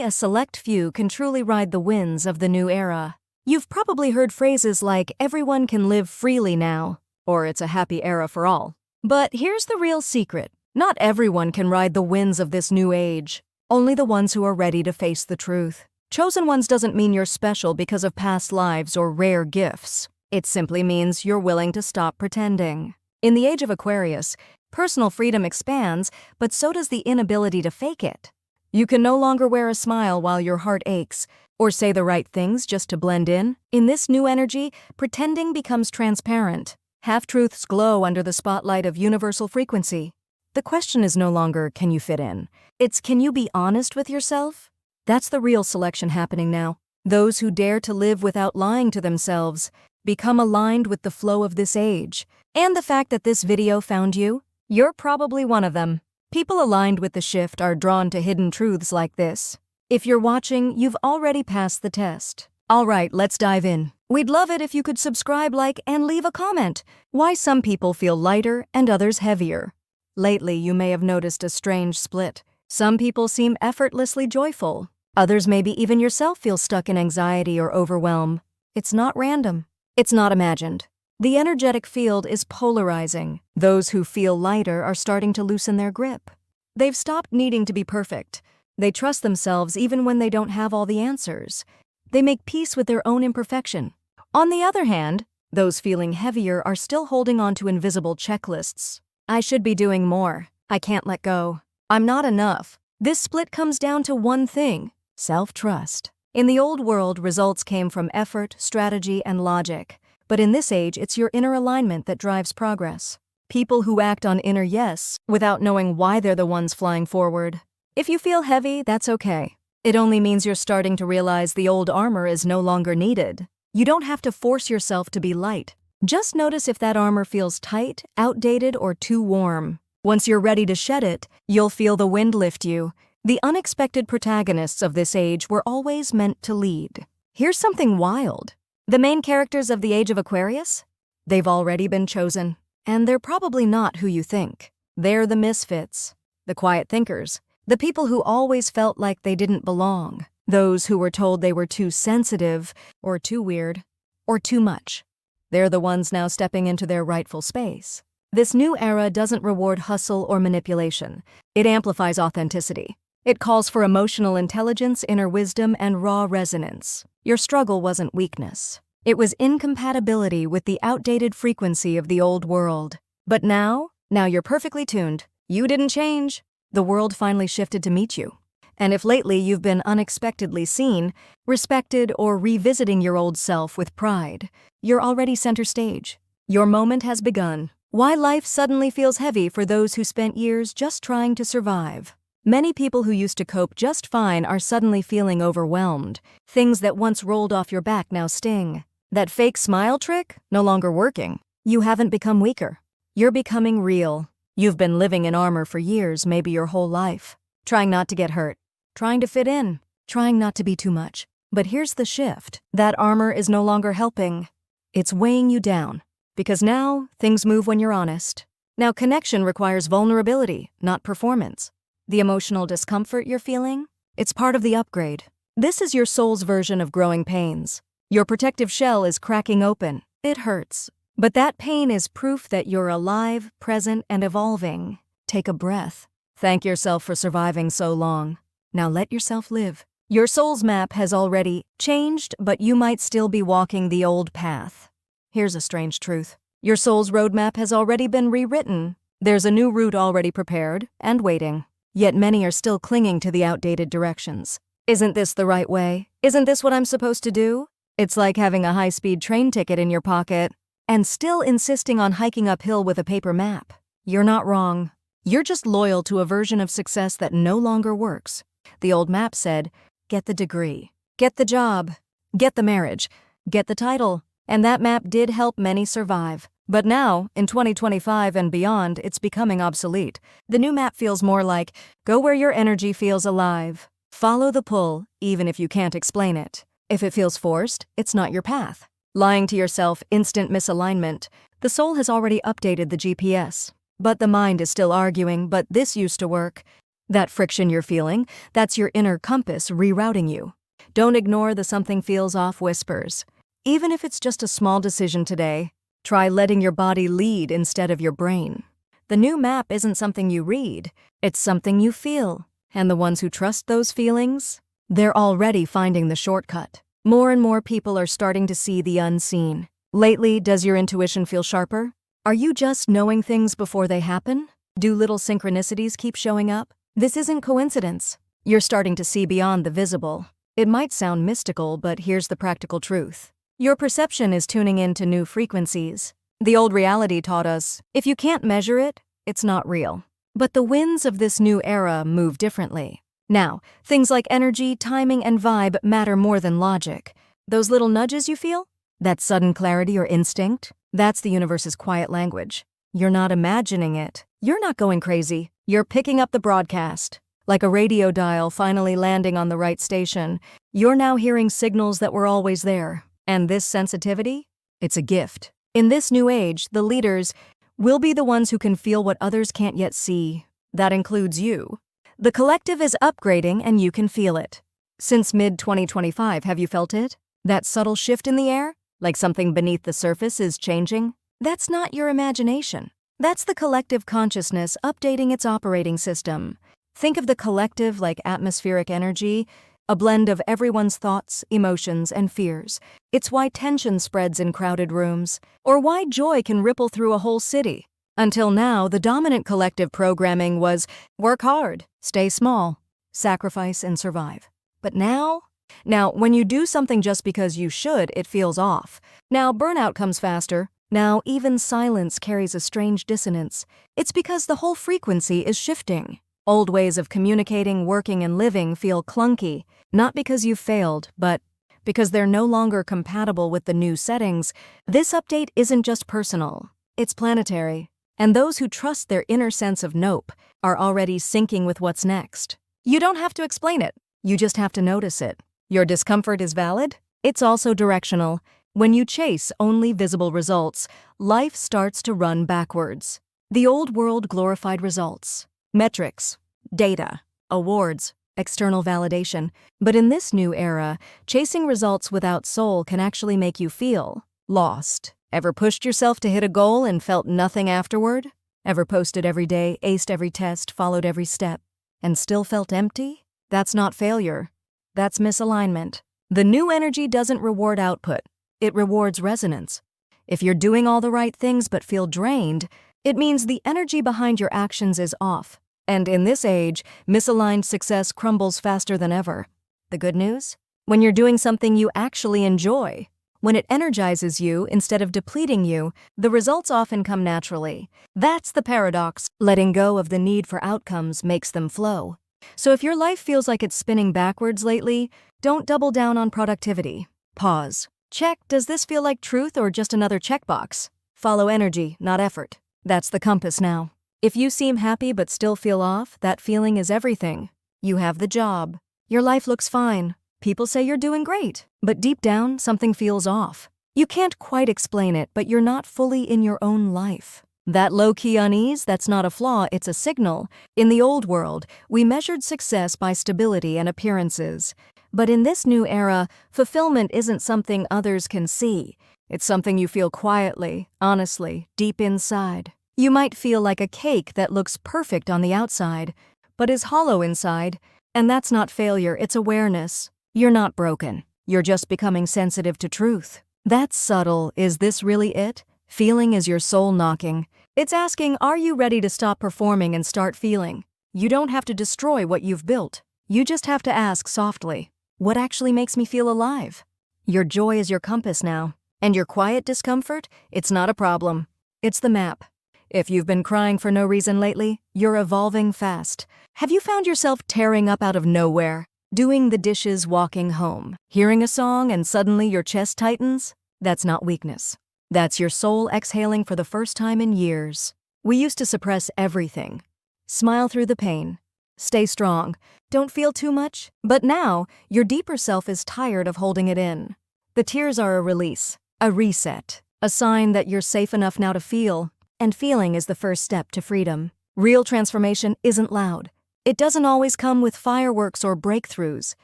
a select few can truly ride the winds of the new era. You've probably heard phrases like, everyone can live freely now, or it's a happy era for all. But here's the real secret. Not everyone can ride the winds of this new age. Only the ones who are ready to face the truth. Chosen ones doesn't mean you're special because of past lives or rare gifts. It simply means you're willing to stop pretending. In the age of Aquarius, personal freedom expands, but so does the inability to fake it. You can no longer wear a smile while your heart aches, or say the right things just to blend in. In this new energy, pretending becomes transparent. Half-truths glow under the spotlight of universal frequency. The question is no longer, can you fit in? It's, can you be honest with yourself? That's the real selection happening now. Those who dare to live without lying to themselves become aligned with the flow of this age. And the fact that this video found you, you're probably one of them. People aligned with the shift are drawn to hidden truths like this. If you're watching, you've already passed the test. All right, let's dive in. We'd love it if you could subscribe, like, and leave a comment. Why some people feel lighter and others heavier. Lately, you may have noticed a strange split. Some people seem effortlessly joyful. Others, maybe even yourself, feel stuck in anxiety or overwhelm. It's not random. It's not imagined. The energetic field is polarizing. Those who feel lighter are starting to loosen their grip. They've stopped needing to be perfect. They trust themselves even when they don't have all the answers. They make peace with their own imperfection. On the other hand, those feeling heavier are still holding on to invisible checklists. I should be doing more. I can't let go. I'm not enough. This split comes down to one thing: self-trust. In the old world, results came from effort, strategy, and logic. But in this age, it's your inner alignment that drives progress. People who act on inner yes without knowing why they're the ones flying forward. If you feel heavy, that's okay. It only means you're starting to realize the old armor is no longer needed. You don't have to force yourself to be light. Just notice if that armor feels tight, outdated, or too warm. Once you're ready to shed it, you'll feel the wind lift you. The unexpected protagonists of this age were always meant to lead. Here's something wild. The main characters of the age of Aquarius? They've already been chosen. And they're probably not who you think. They're the misfits, the quiet thinkers, the people who always felt like they didn't belong, those who were told they were too sensitive, or too weird, or too much. They're the ones now stepping into their rightful space. This new era doesn't reward hustle or manipulation. It amplifies authenticity. It calls for emotional intelligence, inner wisdom, and raw resonance. Your struggle wasn't weakness. It was incompatibility with the outdated frequency of the old world. But now you're perfectly tuned. You didn't change. The world finally shifted to meet you. And if lately you've been unexpectedly seen, respected, or revisiting your old self with pride, you're already center stage. Your moment has begun. Why life suddenly feels heavy for those who spent years just trying to survive. Many people who used to cope just fine are suddenly feeling overwhelmed. Things that once rolled off your back now sting. That fake smile trick? No longer working. You haven't become weaker. You're becoming real. You've been living in armor for years, maybe your whole life. Trying not to get hurt. Trying to fit in. Trying not to be too much. But here's the shift. That armor is no longer helping. It's weighing you down. Because now, things move when you're honest. Now, connection requires vulnerability, not performance. The emotional discomfort you're feeling? It's part of the upgrade. This is your soul's version of growing pains. Your protective shell is cracking open. It hurts. But that pain is proof that you're alive, present, and evolving. Take a breath. Thank yourself for surviving so long. Now let yourself live. Your soul's map has already changed, but you might still be walking the old path. Here's a strange truth. Your soul's roadmap has already been rewritten. There's a new route already prepared and waiting. Yet many are still clinging to the outdated directions. Isn't this the right way? Isn't this what I'm supposed to do? It's like having a high-speed train ticket in your pocket and still insisting on hiking uphill with a paper map. You're not wrong. You're just loyal to a version of success that no longer works. The old map said, get the degree, get the job, get the marriage, get the title. And that map did help many survive. But now, in 2025 and beyond, it's becoming obsolete. The new map feels more like, go where your energy feels alive. Follow the pull, even if you can't explain it. If it feels forced, it's not your path. Lying to yourself, instant misalignment. The soul has already updated the GPS. But the mind is still arguing, but this used to work. That friction you're feeling, that's your inner compass rerouting you. Don't ignore the something feels off whispers. Even if it's just a small decision today, try letting your body lead instead of your brain. The new map isn't something you read, it's something you feel. And the ones who trust those feelings, they're already finding the shortcut. More and more people are starting to see the unseen. Lately, does your intuition feel sharper? Are you just knowing things before they happen? Do little synchronicities keep showing up? This isn't coincidence. You're starting to see beyond the visible. It might sound mystical, but here's the practical truth. Your perception is tuning into new frequencies. The old reality taught us, if you can't measure it, it's not real. But the winds of this new era move differently. Now, things like energy, timing, and vibe matter more than logic. Those little nudges you feel? That sudden clarity or instinct? That's the universe's quiet language. You're not imagining it. You're not going crazy. You're picking up the broadcast. Like a radio dial finally landing on the right station, you're now hearing signals that were always there. And this sensitivity? It's a gift. In this new age, the leaders will be the ones who can feel what others can't yet see. That includes you. The collective is upgrading and you can feel it. Since mid-2025, have you felt it? That subtle shift in the air? Like something beneath the surface is changing? That's not your imagination. That's the collective consciousness updating its operating system. Think of the collective like atmospheric energy, a blend of everyone's thoughts, emotions, and fears. It's why tension spreads in crowded rooms, or why joy can ripple through a whole city. Until now, the dominant collective programming was work hard, stay small, sacrifice, and survive. But now, when you do something just because you should, it feels off. Now burnout comes faster. Now even silence carries a strange dissonance. It's because the whole frequency is shifting. Old ways of communicating, working, and living feel clunky, not because you've failed, but because they're no longer compatible with the new settings. This update isn't just personal, it's planetary. And those who trust their inner sense of nope are already syncing with what's next. You don't have to explain it, you just have to notice it. Your discomfort is valid, it's also directional. When you chase only visible results, life starts to run backwards. The old world glorified results. Metrics, data, awards, external validation. But in this new era, chasing results without soul can actually make you feel lost. Ever pushed yourself to hit a goal and felt nothing afterward? Ever posted every day, aced every test, followed every step, and still felt empty? That's not failure. That's misalignment. The new energy doesn't reward output. It rewards resonance. If you're doing all the right things but feel drained, it means the energy behind your actions is off. And in this age, misaligned success crumbles faster than ever. The good news? When you're doing something you actually enjoy, when it energizes you instead of depleting you, the results often come naturally. That's the paradox. Letting go of the need for outcomes makes them flow. So if your life feels like it's spinning backwards lately, don't double down on productivity. Pause. Check, does this feel like truth or just another checkbox? Follow energy, not effort. That's the compass now. If you seem happy but still feel off, that feeling is everything. You have the job. Your life looks fine. People say you're doing great. But deep down, something feels off. You can't quite explain it, but you're not fully in your own life. That low-key unease, that's not a flaw, it's a signal. In the old world, we measured success by stability and appearances. But in this new era, fulfillment isn't something others can see. It's something you feel quietly, honestly, deep inside. You might feel like a cake that looks perfect on the outside, but is hollow inside. And that's not failure, it's awareness. You're not broken. You're just becoming sensitive to truth. That's subtle. Is this really it? Feeling is your soul knocking. It's asking, are you ready to stop performing and start feeling? You don't have to destroy what you've built. You just have to ask softly, what actually makes me feel alive? Your joy is your compass now. And your quiet discomfort, it's not a problem. It's the map. If you've been crying for no reason lately, you're evolving fast. Have you found yourself tearing up out of nowhere? Doing the dishes, walking home, hearing a song, and suddenly your chest tightens? That's not weakness. That's your soul exhaling for the first time in years. We used to suppress everything. Smile through the pain. Stay strong. Don't feel too much. But now, your deeper self is tired of holding it in. The tears are a release, a reset, a sign that you're safe enough now to feel, and feeling is the first step to freedom. Real transformation isn't loud. It doesn't always come with fireworks or breakthroughs.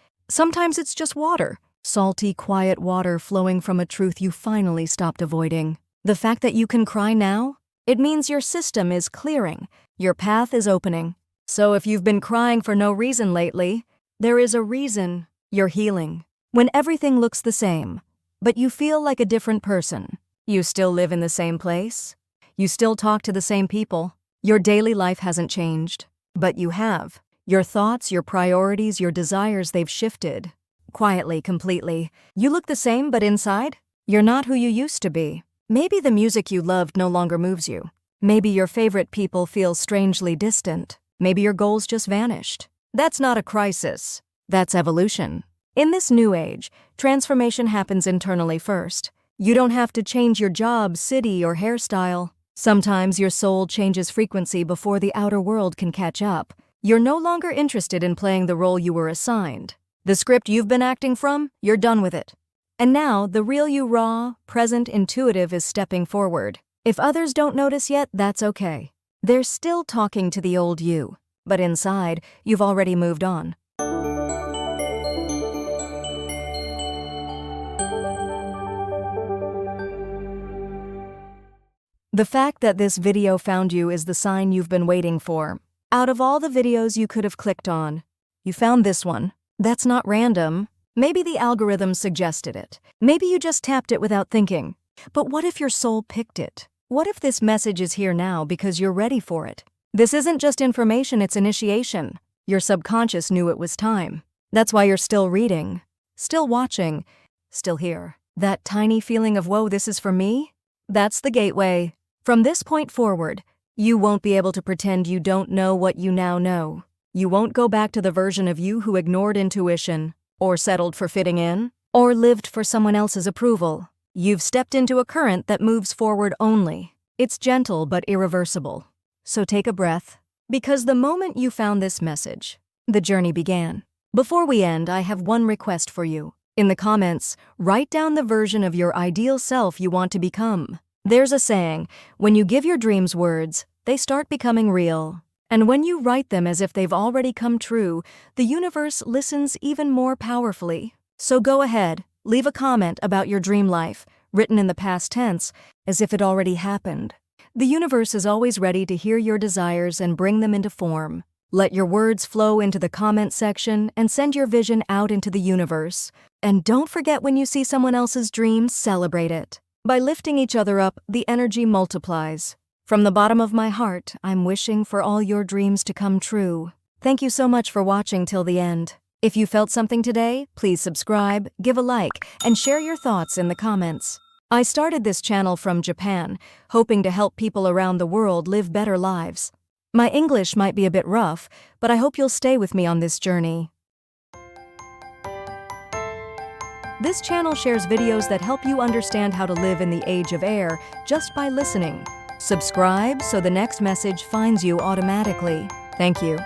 Sometimes it's just water. Salty, quiet water flowing from a truth you finally stopped avoiding. The fact that you can cry now, it means your system is clearing. Your path is opening. So if you've been crying for no reason lately, there is a reason. You're healing. When everything looks the same, but you feel like a different person. You still live in the same place. You still talk to the same people. Your daily life hasn't changed, but you have. Your thoughts, your priorities, your desires, they've shifted. Quietly, completely. You look the same, but inside, you're not who you used to be. Maybe the music you loved no longer moves you. Maybe your favorite people feel strangely distant. Maybe your goals just vanished. That's not a crisis. That's evolution. In this new age, transformation happens internally first. You don't have to change your job, city, or hairstyle. Sometimes your soul changes frequency before the outer world can catch up. You're no longer interested in playing the role you were assigned. The script you've been acting from, you're done with it. And now, the real you, raw, present, intuitive, is stepping forward. If others don't notice yet, that's okay. They're still talking to the old you. But inside, you've already moved on. The fact that this video found you is the sign you've been waiting for. Out of all the videos you could have clicked on, you found this one. That's not random. Maybe the algorithm suggested it. Maybe you just tapped it without thinking. But what if your soul picked it? What if this message is here now because you're ready for it? This isn't just information, it's initiation. Your subconscious knew it was time. That's why you're still reading, still watching, still here. That tiny feeling of, whoa, this is for me? That's the gateway. From this point forward, you won't be able to pretend you don't know what you now know. You won't go back to the version of you who ignored intuition, or settled for fitting in, or lived for someone else's approval. You've stepped into a current that moves forward only. It's gentle but irreversible. So take a breath, because the moment you found this message, the journey began. Before we end, I have one request for you. In the comments, write down the version of your ideal self you want to become. There's a saying, when you give your dreams words, they start becoming real. And when you write them as if they've already come true, the universe listens even more powerfully. So go ahead, leave a comment about your dream life, written in the past tense, as if it already happened. The universe is always ready to hear your desires and bring them into form. Let your words flow into the comment section and send your vision out into the universe. And don't forget, when you see someone else's dreams, celebrate it. By lifting each other up, the energy multiplies. From the bottom of my heart, I'm wishing for all your dreams to come true. Thank you so much for watching till the end. If you felt something today, please subscribe, give a like, and share your thoughts in the comments. I started this channel from Japan, hoping to help people around the world live better lives. My English might be a bit rough, but I hope you'll stay with me on this journey. This channel shares videos that help you understand how to live in the age of air just by listening. Subscribe so the next message finds you automatically. Thank you.